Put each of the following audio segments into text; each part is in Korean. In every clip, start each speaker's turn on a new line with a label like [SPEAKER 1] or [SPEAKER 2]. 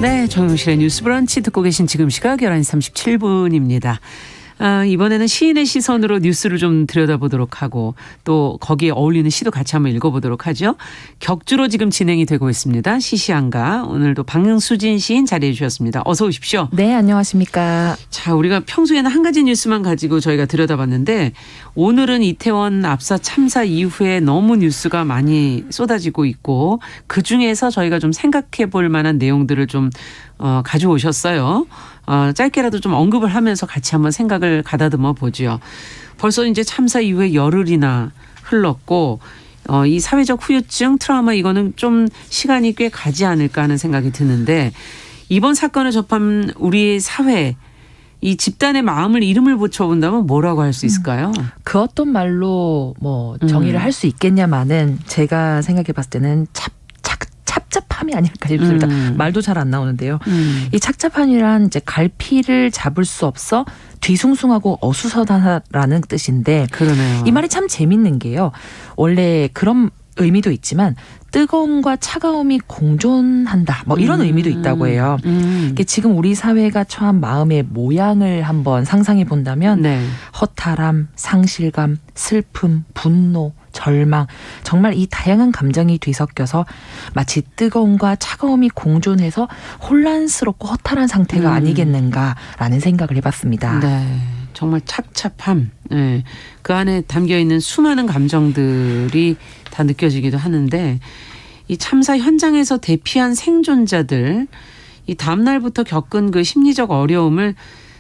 [SPEAKER 1] 네, 정용실의 뉴스 브런치 듣고 계신 지금 시각 11시 37분입니다. 이번에는 시인의 시선으로 뉴스를 좀 들여다보도록 하고 또 거기에 어울리는 시도 같이 한번 읽어보도록 하죠. 격주로 지금 진행이 되고 있습니다. 시시한가. 오늘도 박수진 시인 자리해 주셨습니다. 어서 오십시오.
[SPEAKER 2] 네, 안녕하십니까.
[SPEAKER 1] 자, 우리가 평소에는 한 가지 뉴스만 가지고 저희가 들여다봤는데 오늘은 이태원 압사 참사 이후에 너무 뉴스가 많이 쏟아지고 있고 그중에서 저희가 좀 생각해 볼 만한 내용들을 좀 가져오셨어요. 짧게라도 좀 언급을 하면서 같이 한번 생각을 가다듬어 보죠. 벌써 이제 참사 이후에 열흘이나 흘렀고 이 사회적 후유증, 트라우마 이거는 좀 시간이 꽤 가지 않을까 하는 생각이 드는데 이번 사건을 접한 우리 사회 이 집단의 마음을 이름을 붙여본다면 뭐라고 할 수 있을까요?
[SPEAKER 2] 그 어떤 말로 정의를 할 수 있겠냐마는 제가 생각해 봤을 때는 착잡함이 아닐까 싶습니다. 말도 잘 안 나오는데요. 이 착잡함이란 이제 갈피를 잡을 수 없어 뒤숭숭하고 어수선하다라는 뜻인데
[SPEAKER 1] 그러네요.
[SPEAKER 2] 이 말이 참 재밌는 게요. 원래 그런 의미도 있지만 뜨거움과 차가움이 공존한다. 이런 의미도 있다고 해요. 지금 우리 사회가 처한 마음의 모양을 한번 상상해 본다면
[SPEAKER 1] 네.
[SPEAKER 2] 허탈함, 상실감, 슬픔, 분노, 절망 정말 이 다양한 감정이 뒤섞여서 마치 뜨거움과 차가움이 공존해서 혼란스럽고 허탈한 상태가 아니겠는가라는 생각을 해봤습니다.
[SPEAKER 1] 네. 정말 착잡함. 네. 그 안에 담겨있는 수많은 감정들이 다 느껴지기도 하는데 이 참사 현장에서 대피한 생존자들 이 다음날부터 겪은 그 심리적 어려움을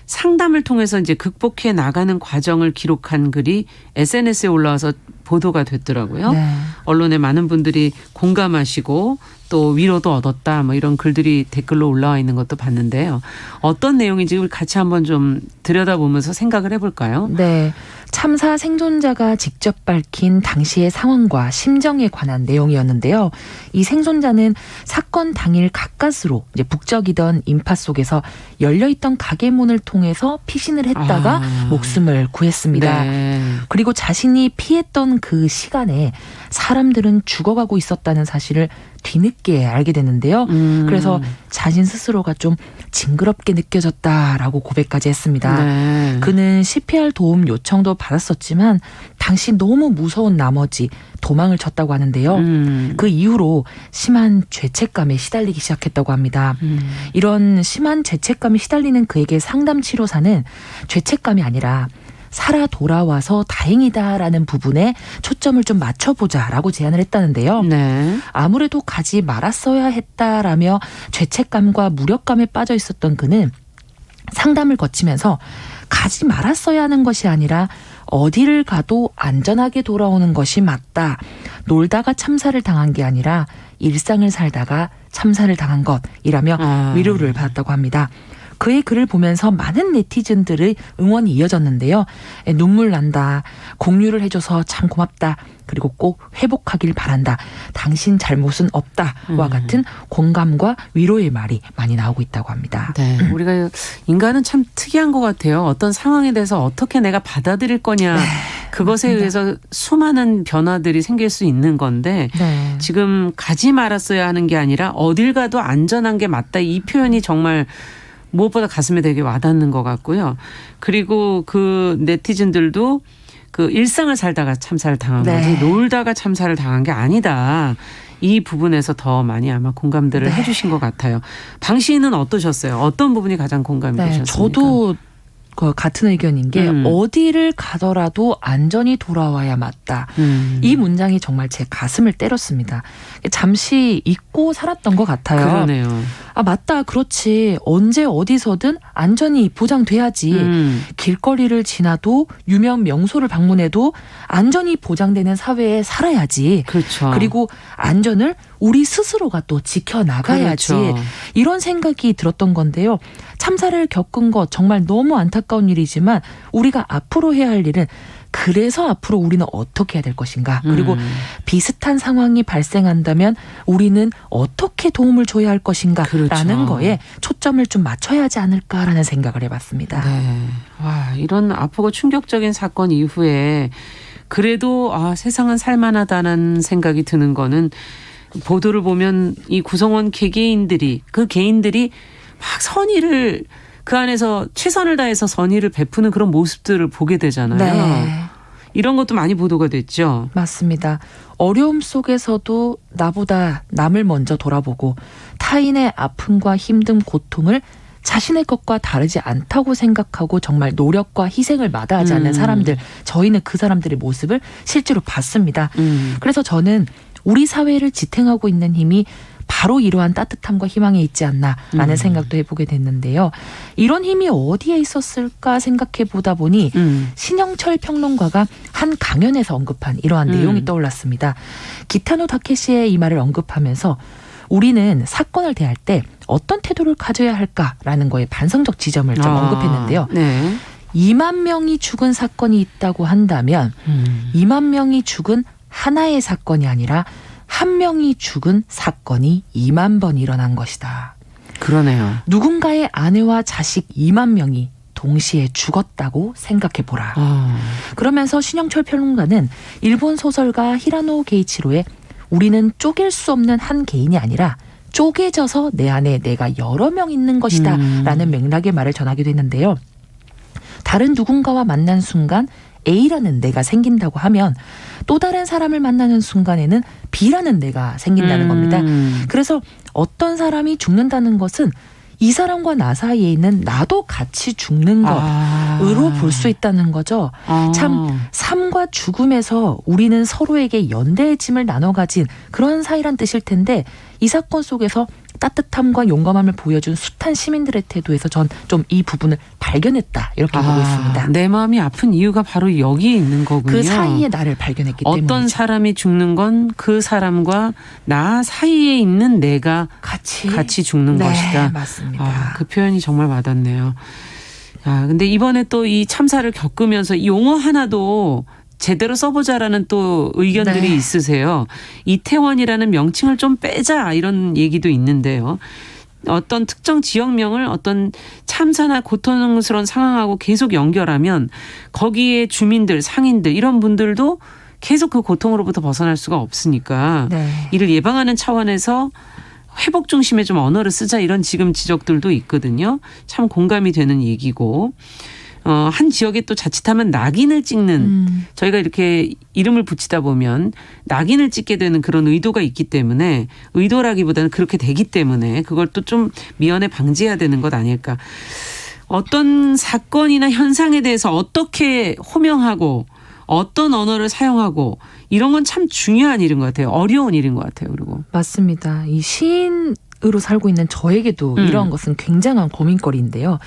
[SPEAKER 1] 상담을 통해서 이제 극복해 나가는 과정을 기록한 글이 SNS에 올라와서 보도가 됐더라고요.
[SPEAKER 2] 네.
[SPEAKER 1] 언론에 많은 분들이 공감하시고 또 위로도 얻었다 이런 글들이 댓글로 올라와 있는 것도 봤는데요. 어떤 내용인지 우리 같이 한번 좀 들여다보면서 생각을 해볼까요?
[SPEAKER 2] 네. 참사 생존자가 직접 밝힌 당시의 상황과 심정에 관한 내용이었는데요. 이 생존자는 사건 당일 가까스로 이제 북적이던 인파 속에서 열려있던 가게 문을 통해서 피신을 했다가 목숨을 구했습니다.
[SPEAKER 1] 네.
[SPEAKER 2] 그리고 자신이 피했던 그 시간에 사람들은 죽어가고 있었다는 사실을 뒤늦게 알게 됐는데요. 그래서 자신 스스로가 좀 징그럽게 느껴졌다라고 고백까지 했습니다.
[SPEAKER 1] 네.
[SPEAKER 2] 그는 CPR 도움 요청도 받았었지만 당시 너무 무서운 나머지 도망을 쳤다고 하는데요. 그 이후로 심한 죄책감에 시달리기 시작했다고 합니다. 이런 심한 죄책감에 시달리는 그에게 상담치료사는 죄책감이 아니라 살아 돌아와서 다행이다라는 부분에 초점을 좀 맞춰보자라고 제안을 했다는데요.
[SPEAKER 1] 네.
[SPEAKER 2] 아무래도 가지 말았어야 했다라며 죄책감과 무력감에 빠져 있었던 그는 상담을 거치면서 가지 말았어야 하는 것이 아니라 어디를 가도 안전하게 돌아오는 것이 맞다. 놀다가 참사를 당한 게 아니라 일상을 살다가 참사를 당한 것이라며 위로를 받았다고 합니다. 그의 글을 보면서 많은 네티즌들의 응원이 이어졌는데요. 눈물 난다. 공유를 해줘서 참 고맙다. 그리고 꼭 회복하길 바란다. 당신 잘못은 없다와 같은 공감과 위로의 말이 많이 나오고 있다고 합니다.
[SPEAKER 1] 네, 우리가 인간은 참 특이한 것 같아요. 어떤 상황에 대해서 어떻게 내가 받아들일 거냐. 그것에 의해서 수많은 변화들이 생길 수 있는 건데
[SPEAKER 2] 네.
[SPEAKER 1] 지금 가지 말았어야 하는 게 아니라 어딜 가도 안전한 게 맞다. 이 표현이 정말 무엇보다 가슴에 되게 와닿는 것 같고요. 그리고 그 네티즌들도 그 일상을 살다가 참사를 당한 거지 놀다가 참사를 당한 게 아니다. 이 부분에서 더 많이 아마 공감들을 해주신 것 같아요. 방 시인은 어떠셨어요? 어떤 부분이 가장 공감이 되셨습니까?
[SPEAKER 2] 저도 같은 의견인 게 어디를 가더라도 안전히 돌아와야 맞다. 이 문장이 정말 제 가슴을 때렸습니다. 잠시 잊고 살았던 것 같아요.
[SPEAKER 1] 그러네요.
[SPEAKER 2] 맞다. 그렇지. 언제 어디서든 안전이 보장돼야지. 길거리를 지나도 유명 명소를 방문해도 안전이 보장되는 사회에 살아야지.
[SPEAKER 1] 그렇죠.
[SPEAKER 2] 그리고 안전을 우리 스스로가 또 지켜나가야지.
[SPEAKER 1] 그렇죠.
[SPEAKER 2] 이런 생각이 들었던 건데요. 참사를 겪은 것 정말 너무 안타까운 일이지만 우리가 앞으로 해야 할 일은 그래서 앞으로 우리는 어떻게 해야 될 것인가. 그리고 비슷한 상황이 발생한다면 우리는 어떻게 도움을 줘야 할 것인가. 라는 거에 초점을 좀 맞춰야 하지 않을까라는 생각을 해봤습니다.
[SPEAKER 1] 네. 와, 이런 아프고 충격적인 사건 이후에 그래도 세상은 살만하다는 생각이 드는 거는 보도를 보면 이 구성원 개개인들이 그 개인들이 막 선의를 그 안에서 최선을 다해서 선의를 베푸는 그런 모습들을 보게 되잖아요.
[SPEAKER 2] 네.
[SPEAKER 1] 이런 것도 많이 보도가 됐죠.
[SPEAKER 2] 맞습니다. 어려움 속에서도 나보다 남을 먼저 돌아보고 타인의 아픔과 힘듦, 고통을 자신의 것과 다르지 않다고 생각하고 정말 노력과 희생을 마다하지 않는 사람들, 저희는 그 사람들의 모습을 실제로 봤습니다. 그래서 저는 우리 사회를 지탱하고 있는 힘이 바로 이러한 따뜻함과 희망에 있지 않나라는 생각도 해보게 됐는데요. 이런 힘이 어디에 있었을까 생각해 보다 보니 신영철 평론가가 한 강연에서 언급한 이러한 내용이 떠올랐습니다. 기타노 다케시의 이 말을 언급하면서 우리는 사건을 대할 때 어떤 태도를 가져야 할까라는 거에 반성적 지점을 좀 언급했는데요.
[SPEAKER 1] 네.
[SPEAKER 2] 2만 명이 죽은 사건이 있다고 한다면 2만 명이 죽은 하나의 사건이 아니라 한 명이 죽은 사건이 2만 번 일어난 것이다.
[SPEAKER 1] 그러네요.
[SPEAKER 2] 누군가의 아내와 자식 2만 명이 동시에 죽었다고 생각해 보라. 그러면서 신영철 평론가는 일본 소설가 히라노 게이치로의 우리는 쪼갤 수 없는 한 개인이 아니라 쪼개져서 내 안에 내가 여러 명 있는 것이다 라는 맥락의 말을 전하기도 했는데요. 다른 누군가와 만난 순간 A라는 내가 생긴다고 하면 또 다른 사람을 만나는 순간에는 B라는 내가 생긴다는 겁니다. 그래서 어떤 사람이 죽는다는 것은 이 사람과 나 사이에 있는 나도 같이 죽는 것으로 볼 수 있다는 거죠. 참 삶과 죽음에서 우리는 서로에게 연대의 짐을 나눠 가진 그런 사이란 뜻일 텐데 이 사건 속에서 따뜻함과 용감함을 보여준 숱한 시민들의 태도에서 전 좀 이 부분을 발견했다 이렇게 보고 있습니다.
[SPEAKER 1] 내 마음이 아픈 이유가 바로 여기에 있는 거군요.
[SPEAKER 2] 그 사이에 나를 발견했기 때문이죠.
[SPEAKER 1] 어떤 사람이 죽는 건 그 사람과 나 사이에 있는 내가 같이 죽는
[SPEAKER 2] 네,
[SPEAKER 1] 것이다.
[SPEAKER 2] 맞습니다.
[SPEAKER 1] 그 표현이 정말 와닿네요. 근데 이번에 또 이 참사를 겪으면서 이 용어 하나도 제대로 써보자라는 또 의견들이
[SPEAKER 2] 네.
[SPEAKER 1] 있으세요. 이태원이라는 명칭을 좀 빼자 이런 얘기도 있는데요. 어떤 특정 지역명을 어떤 참사나 고통스러운 상황하고 계속 연결하면 거기에 주민들, 상인들 이런 분들도 계속 그 고통으로부터 벗어날 수가 없으니까
[SPEAKER 2] 네.
[SPEAKER 1] 이를 예방하는 차원에서 회복 중심의 좀 언어를 쓰자 이런 지금 지적들도 있거든요. 참 공감이 되는 얘기고. 한 지역에 또 자칫하면 낙인을 찍는 저희가 이렇게 이름을 붙이다 보면 낙인을 찍게 되는 그런 의도가 있기 때문에 의도라기보다는 그렇게 되기 때문에 그걸 또 좀 미연에 방지해야 되는 것 아닐까. 어떤 사건이나 현상에 대해서 어떻게 호명하고 어떤 언어를 사용하고 이런 건 참 중요한 일인 것 같아요. 어려운 일인 것 같아요. 그리고
[SPEAKER 2] 맞습니다. 이 시인으로 살고 있는 저에게도 이런 것은 굉장한 고민거리인데요.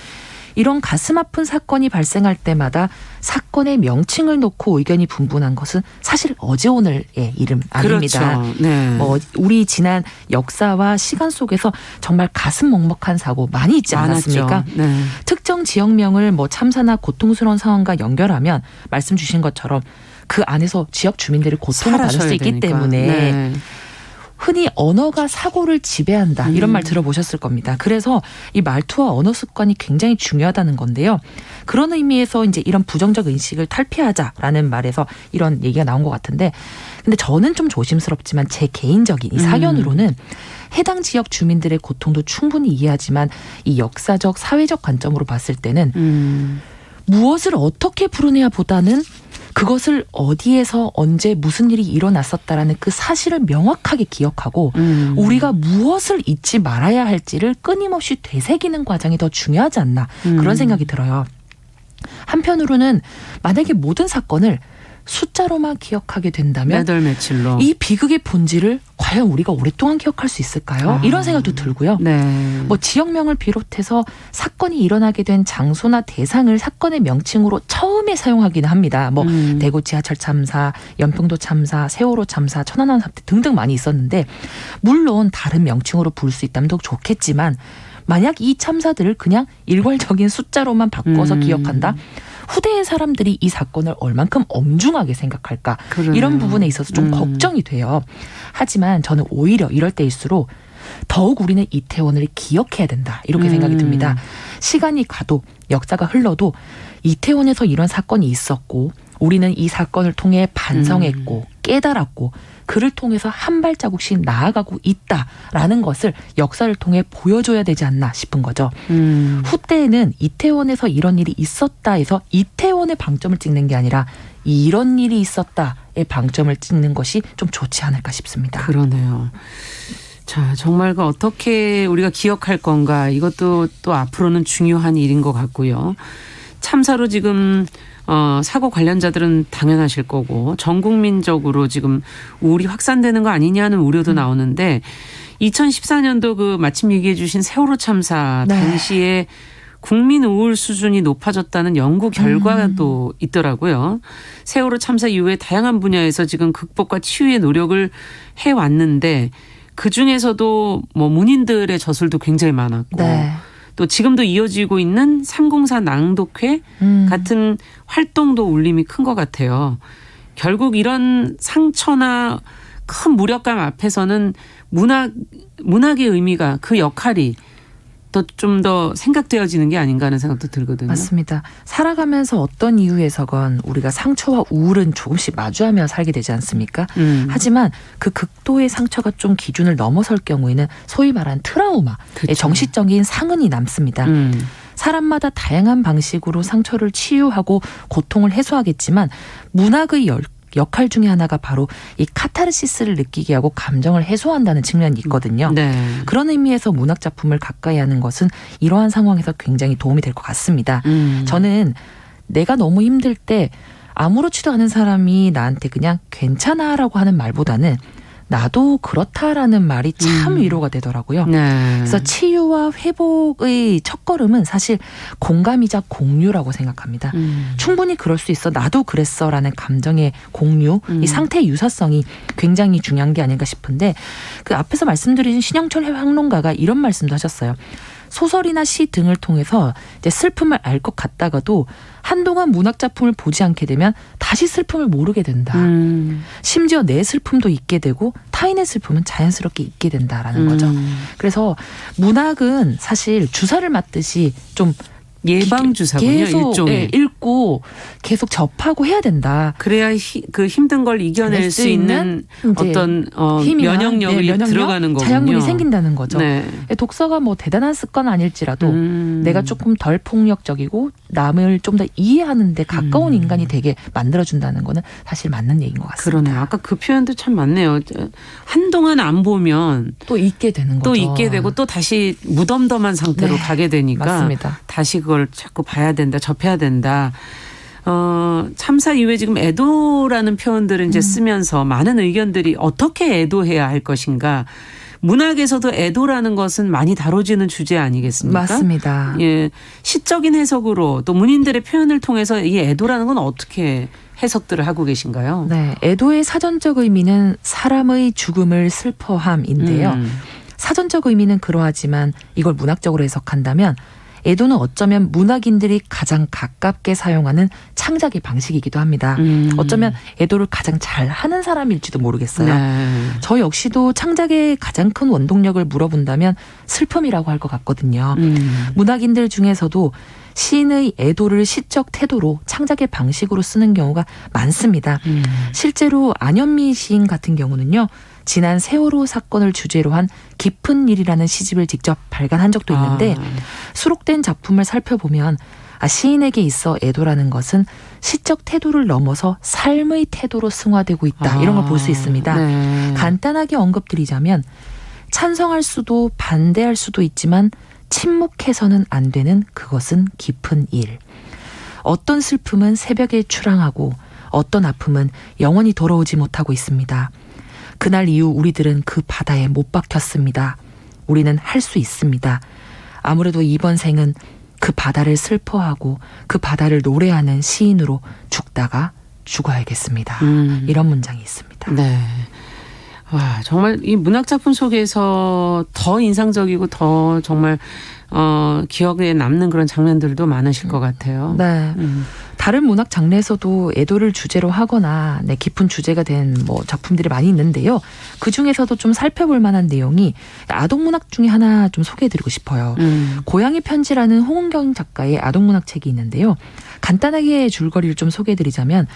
[SPEAKER 2] 이런 가슴 아픈 사건이 발생할 때마다 사건의 명칭을 놓고 의견이 분분한 것은 사실 어제 오늘의 일은 아닙니다.
[SPEAKER 1] 그렇죠. 네.
[SPEAKER 2] 우리 지난 역사와 시간 속에서 정말 가슴 먹먹한 사고 많이 있지 않았습니까?
[SPEAKER 1] 네.
[SPEAKER 2] 특정 지역명을 참사나 고통스러운 상황과 연결하면 말씀 주신 것처럼 그 안에서 지역 주민들이 고통을 받을 수 있기
[SPEAKER 1] 되니까.
[SPEAKER 2] 때문에
[SPEAKER 1] 네.
[SPEAKER 2] 흔히 언어가 사고를 지배한다 이런 말 들어보셨을 겁니다. 그래서 이 말투와 언어 습관이 굉장히 중요하다는 건데요. 그런 의미에서 이제 이런 부정적 인식을 탈피하자라는 말에서 이런 얘기가 나온 것 같은데 근데 저는 좀 조심스럽지만 제 개인적인 이 사견으로는 해당 지역 주민들의 고통도 충분히 이해하지만 이 역사적 사회적 관점으로 봤을 때는 무엇을 어떻게 부르느냐 보다는 그것을 어디에서 언제 무슨 일이 일어났었다라는 그 사실을 명확하게 기억하고 우리가 무엇을 잊지 말아야 할지를 끊임없이 되새기는 과정이 더 중요하지 않나 그런 생각이 들어요. 한편으로는 만약에 모든 사건을 숫자로만 기억하게 된다면
[SPEAKER 1] 몇 월 며칠로
[SPEAKER 2] 이 비극의 본질을 과연 우리가 오랫동안 기억할 수 있을까요? 이런 생각도 들고요.
[SPEAKER 1] 네.
[SPEAKER 2] 지역명을 비롯해서 사건이 일어나게 된 장소나 대상을 사건의 명칭으로 처음에 사용하기는 합니다. 대구 지하철 참사, 연평도 참사, 세월호 참사, 천안함 사태 등등 많이 있었는데 물론 다른 명칭으로 부를 수 있다면 더 좋겠지만 만약 이 참사들을 그냥 일괄적인 숫자로만 바꿔서 기억한다? 후대의 사람들이 이 사건을 얼만큼 엄중하게 생각할까
[SPEAKER 1] 그러네요.
[SPEAKER 2] 이런 부분에 있어서 좀 걱정이 돼요. 하지만 저는 오히려 이럴 때일수록 더욱 우리는 이태원을 기억해야 된다 이렇게 생각이 듭니다. 시간이 가도 역사가 흘러도 이태원에서 이런 사건이 있었고 우리는 이 사건을 통해 반성했고 깨달았고 그를 통해서 한 발자국씩 나아가고 있다라는 것을 역사를 통해 보여줘야 되지 않나 싶은 거죠. 후대에는 이태원에서 이런 일이 있었다 해서 이태원의 방점을 찍는 게 아니라 이런 일이 있었다의 방점을 찍는 것이 좀 좋지 않을까 싶습니다.
[SPEAKER 1] 그러네요. 자, 정말 그 어떻게 우리가 기억할 건가, 이것도 또 앞으로는 중요한 일인 것 같고요. 참사로 지금 사고 관련자들은 당연하실 거고 전 국민적으로 지금 우울이 확산되는 거 아니냐는 우려도 나오는데 2014년도 그 마침 얘기해 주신 세월호 참사 당시에 국민 우울 수준이 높아졌다는 연구 결과도 있더라고요. 세월호 참사 이후에 다양한 분야에서 지금 극복과 치유의 노력을 해왔는데 그중에서도 뭐 문인들의 저술도 굉장히 많았고 또 지금도 이어지고 있는 304 낭독회 같은 활동도 울림이 큰 것 같아요. 결국 이런 상처나 큰 무력감 앞에서는 문학의 의미가, 그 역할이 좀 더 생각되어지는 게 아닌가 하는 생각도 들거든요.
[SPEAKER 2] 맞습니다. 살아가면서 어떤 이유에서건 우리가 상처와 우울은 조금씩 마주하며 살게 되지 않습니까? 하지만 그 극도의 상처가 좀 기준을 넘어설 경우에는 소위 말하는 트라우마의
[SPEAKER 1] 그쵸.
[SPEAKER 2] 정신적인 상흔이 남습니다. 사람마다 다양한 방식으로 상처를 치유하고 고통을 해소하겠지만 문학의 역할 중에 하나가 바로 이 카타르시스를 느끼게 하고 감정을 해소한다는 측면이 있거든요.
[SPEAKER 1] 네.
[SPEAKER 2] 그런 의미에서 문학 작품을 가까이 하는 것은 이러한 상황에서 굉장히 도움이 될 것 같습니다. 저는 내가 너무 힘들 때 아무렇지도 않은 사람이 나한테 그냥 괜찮아라고 하는 말보다는 나도 그렇다라는 말이 참 위로가 되더라고요.
[SPEAKER 1] 네.
[SPEAKER 2] 그래서 치유와 회복의 첫걸음은 사실 공감이자 공유라고 생각합니다. 충분히 그럴 수 있어, 나도 그랬어라는 감정의 공유, 이 상태의 유사성이 굉장히 중요한 게 아닌가 싶은데, 그 앞에서 말씀드린 신영철 평론가가 이런 말씀도 하셨어요. 소설이나 시 등을 통해서 이제 슬픔을 알 것 같다가도 한동안 문학 작품을 보지 않게 되면 다시 슬픔을 모르게 된다. 심지어 내 슬픔도 있게 되고 타인의 슬픔은 자연스럽게 있게 된다라는 거죠. 그래서 문학은 사실 주사를 맞듯이 좀
[SPEAKER 1] 예방주사군요.
[SPEAKER 2] 계속
[SPEAKER 1] 일종의.
[SPEAKER 2] 읽고 계속 접하고 해야 된다.
[SPEAKER 1] 그래야 그 힘든 걸 이겨낼 수 있는 어떤 면역력이 들어가는 거군요.
[SPEAKER 2] 자양분이 생긴다는 거죠.
[SPEAKER 1] 네.
[SPEAKER 2] 독서가 뭐 대단한 습관 아닐지라도 내가 조금 덜 폭력적이고 남을 좀 더 이해하는 데 가까운 인간이 되게 만들어준다는 거는 사실 맞는 얘기인 것 같습니다.
[SPEAKER 1] 그러네요. 아까 그 표현도 참 맞네요. 한동안 안 보면
[SPEAKER 2] 또 잊게 되는 거죠.
[SPEAKER 1] 또 잊게 되고 또 다시 무덤덤한 상태로 가게 되니까
[SPEAKER 2] 맞습니다.
[SPEAKER 1] 다시 그걸 자꾸 봐야 된다, 접해야 된다. 참사 이후에 지금 애도라는 표현들을 이제 쓰면서 많은 의견들이 어떻게 애도해야 할 것인가. 문학에서도 애도라는 것은 많이 다뤄지는 주제 아니겠습니까?
[SPEAKER 2] 맞습니다.
[SPEAKER 1] 예, 시적인 해석으로 또 문인들의 표현을 통해서 이 애도라는 건 어떻게 해석들을 하고 계신가요?
[SPEAKER 2] 네, 애도의 사전적 의미는 사람의 죽음을 슬퍼함인데요. 사전적 의미는 그러하지만 이걸 문학적으로 해석한다면 애도는 어쩌면 문학인들이 가장 가깝게 사용하는 창작의 방식이기도 합니다. 어쩌면 애도를 가장 잘하는 사람일지도 모르겠어요.
[SPEAKER 1] 네.
[SPEAKER 2] 저 역시도 창작의 가장 큰 원동력을 물어본다면 슬픔이라고 할 것 같거든요. 문학인들 중에서도 시인의 애도를 시적 태도로 창작의 방식으로 쓰는 경우가 많습니다. 실제로 안현미 시인 같은 경우는요. 지난 세월호 사건을 주제로 한 깊은 일이라는 시집을 직접 발간한 적도 있는데 수록된 작품을 살펴보면 시인에게 있어 애도라는 것은 시적 태도를 넘어서 삶의 태도로 승화되고 있다. 이런 걸 볼 수 있습니다.
[SPEAKER 1] 네.
[SPEAKER 2] 간단하게 언급드리자면 찬성할 수도 반대할 수도 있지만 침묵해서는 안 되는 그것은 깊은 일. 어떤 슬픔은 새벽에 출항하고 어떤 아픔은 영원히 돌아오지 못하고 있습니다. 그날 이후 우리들은 그 바다에 못 박혔습니다. 우리는 할 수 있습니다. 아무래도 이번 생은 그 바다를 슬퍼하고 그 바다를 노래하는 시인으로 죽다가 죽어야겠습니다. 이런 문장이 있습니다.
[SPEAKER 1] 네. 와, 정말 이 문학작품 속에서 더 인상적이고 더 정말 기억에 남는 그런 장면들도 많으실 것 같아요.
[SPEAKER 2] 네. 다른 문학 장르에서도 애도를 주제로 하거나 깊은 주제가 된 뭐 작품들이 많이 있는데요. 그 중에서도 좀 살펴볼 만한 내용이 아동문학 중에 하나 좀 소개해드리고 싶어요. 고양이 편지라는 홍은경 작가의 아동문학 책이 있는데요. 간단하게 줄거리를 좀 소개해드리자면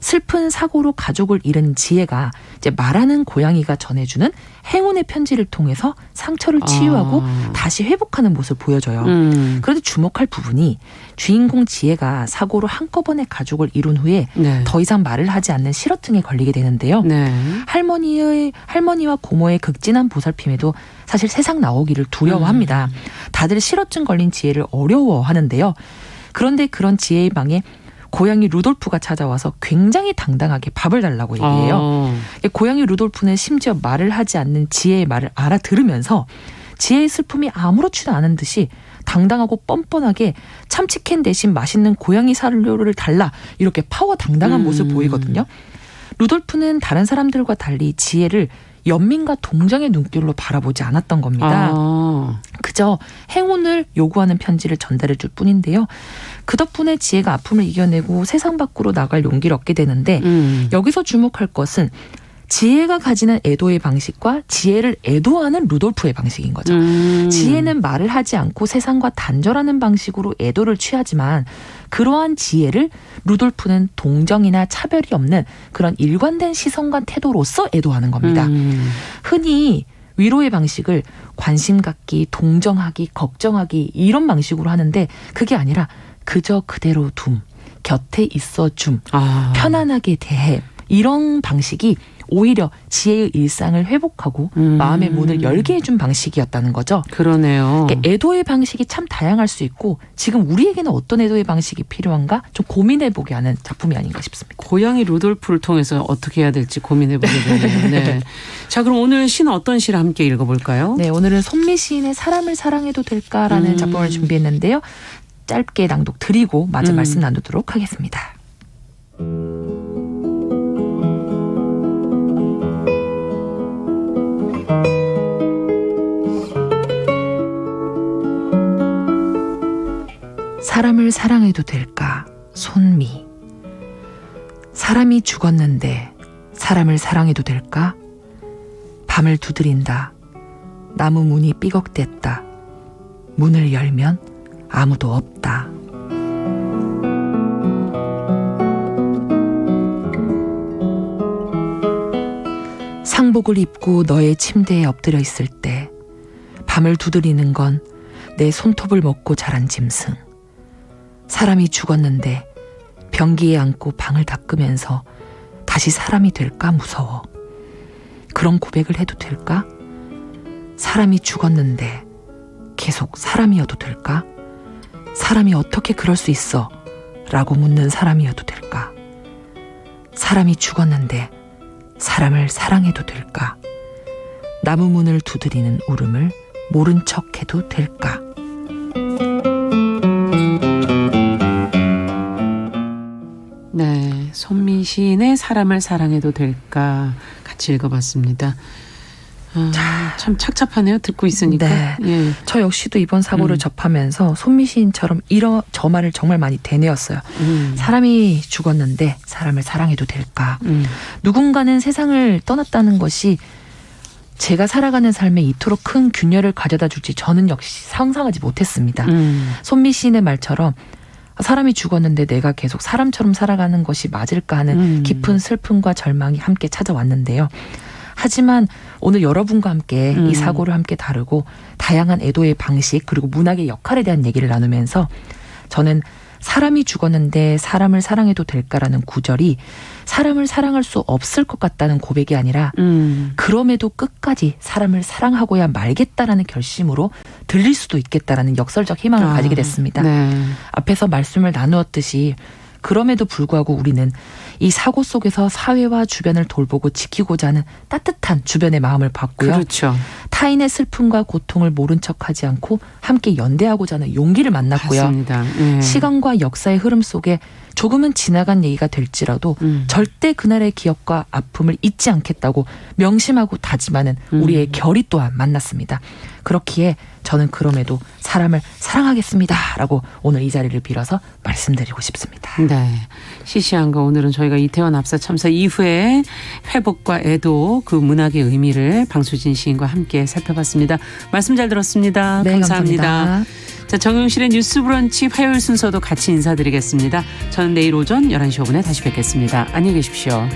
[SPEAKER 2] 슬픈 사고로 가족을 잃은 지혜가 이제 말하는 고양이가 전해주는 행운의 편지를 통해서 상처를 치유하고 다시 회복하는 모습을 보여줘요. 그런데 주목할 부분이 주인공 지혜가 사고로 한꺼번에 가족을 이룬 후에
[SPEAKER 1] 네.
[SPEAKER 2] 더 이상 말을 하지 않는 실어증에 걸리게 되는데요.
[SPEAKER 1] 네.
[SPEAKER 2] 할머니와 고모의 극진한 보살핌에도 사실 세상 나오기를 두려워합니다. 다들 실어증 걸린 지혜를 어려워하는데요. 그런데 그런 지혜의 방에 고양이 루돌프가 찾아와서 굉장히 당당하게 밥을 달라고 얘기해요. 고양이 루돌프는 심지어 말을 하지 않는 지혜의 말을 알아들으면서 지혜의 슬픔이 아무렇지도 않은 듯이 당당하고 뻔뻔하게 참치캔 대신 맛있는 고양이 사료를 달라 이렇게 파워 당당한 모습을 보이거든요. 루돌프는 다른 사람들과 달리 지혜를 연민과 동정의 눈길로 바라보지 않았던 겁니다. 그저 행운을 요구하는 편지를 전달해 줄 뿐인데요. 그 덕분에 지혜가 아픔을 이겨내고 세상 밖으로 나갈 용기를 얻게 되는데 여기서 주목할 것은 지혜가 가지는 애도의 방식과 지혜를 애도하는 루돌프의 방식인 거죠. 지혜는 말을 하지 않고 세상과 단절하는 방식으로 애도를 취하지만 그러한 지혜를 루돌프는 동정이나 차별이 없는 그런 일관된 시선과 태도로서 애도하는 겁니다. 흔히 위로의 방식을 관심 갖기, 동정하기, 걱정하기 이런 방식으로 하는데 그게 아니라 그저 그대로 둠, 곁에 있어 줌, 편안하게 대해 이런 방식이 오히려 지혜의 일상을 회복하고 마음의 문을 열게 해준 방식이었다는 거죠.
[SPEAKER 1] 그러네요.
[SPEAKER 2] 애도의 방식이 참 다양할 수 있고 지금 우리에게는 어떤 애도의 방식이 필요한가 좀 고민해보게 하는 작품이 아닌가 싶습니다.
[SPEAKER 1] 고양이 루돌프를 통해서 어떻게 해야 될지 고민해보게 되네요. 네. 자, 그럼 오늘 시는 어떤 시를 함께 읽어볼까요?
[SPEAKER 2] 네, 오늘은 손미 시인의 사람을 사랑해도 될까라는 작품을 준비했는데요. 짧게 낭독 드리고 마저 말씀 나누도록 하겠습니다. 사람을 사랑해도 될까? 손미. 사람이 죽었는데 사람을 사랑해도 될까? 밤을 두드린다. 나무 문이 삐걱댔다. 문을 열면 아무도 없다. 상복을 입고 너의 침대에 엎드려 있을 때 밤을 두드리는 건 내 손톱을 먹고 자란 짐승. 사람이 죽었는데 변기에 앉고 방을 닦으면서 다시 사람이 될까 무서워. 그런 고백을 해도 될까? 사람이 죽었는데 계속 사람이어도 될까? 사람이 어떻게 그럴 수 있어? 라고 묻는 사람이어도 될까? 사람이 죽었는데 사람을 사랑해도 될까? 나무 문을 두드리는 울음을 모른 척해도 될까?
[SPEAKER 1] 네, 손미 시인의 사람을 사랑해도 될까 같이 읽어봤습니다. 참 착잡하네요. 듣고 있으니까.
[SPEAKER 2] 네.
[SPEAKER 1] 예.
[SPEAKER 2] 저 역시도 이번 사고를 접하면서 손미 시인처럼 저 말을 정말 많이 되뇌었어요. 사람이 죽었는데 사람을 사랑해도 될까? 누군가는 세상을 떠났다는 것이 제가 살아가는 삶에 이토록 큰 균열을 가져다 줄지 저는 역시 상상하지 못했습니다. 손미 시인의 말처럼 사람이 죽었는데 내가 계속 사람처럼 살아가는 것이 맞을까 하는 깊은 슬픔과 절망이 함께 찾아왔는데요. 하지만 오늘 여러분과 함께 이 사고를 함께 다루고 다양한 애도의 방식 그리고 문학의 역할에 대한 얘기를 나누면서 저는 사람이 죽었는데 사람을 사랑해도 될까라는 구절이 사람을 사랑할 수 없을 것 같다는 고백이 아니라 그럼에도 끝까지 사람을 사랑하고야 말겠다라는 결심으로 들릴 수도 있겠다라는 역설적 희망을 가지게 됐습니다.
[SPEAKER 1] 네.
[SPEAKER 2] 앞에서 말씀을 나누었듯이 그럼에도 불구하고 우리는 이 사고 속에서 사회와 주변을 돌보고 지키고자 하는 따뜻한 주변의 마음을 받고요.
[SPEAKER 1] 그렇죠.
[SPEAKER 2] 타인의 슬픔과 고통을 모른 척하지 않고 함께 연대하고자 하는 용기를 만났고요.
[SPEAKER 1] 맞습니다. 예.
[SPEAKER 2] 시간과 역사의 흐름 속에 조금은 지나간 얘기가 될지라도 절대 그날의 기억과 아픔을 잊지 않겠다고 명심하고 다짐하는 우리의 결의 또한 만났습니다. 그렇기에 저는 그럼에도 사람을 사랑하겠습니다라고 오늘 이 자리를 빌어서 말씀드리고 싶습니다.
[SPEAKER 1] 네. 시시한가 오늘은 저희가 이태원 압사 참사 이후에 회복과 애도 그 문학의 의미를 방수진 시인과 함께 살펴봤습니다. 말씀 잘 들었습니다.
[SPEAKER 2] 네, 감사합니다.
[SPEAKER 1] 자, 정용실의 뉴스 브런치 화요일 순서도 같이 인사드리겠습니다. 저는 내일 오전 11시 5분에 다시 뵙겠습니다. 안녕히 계십시오.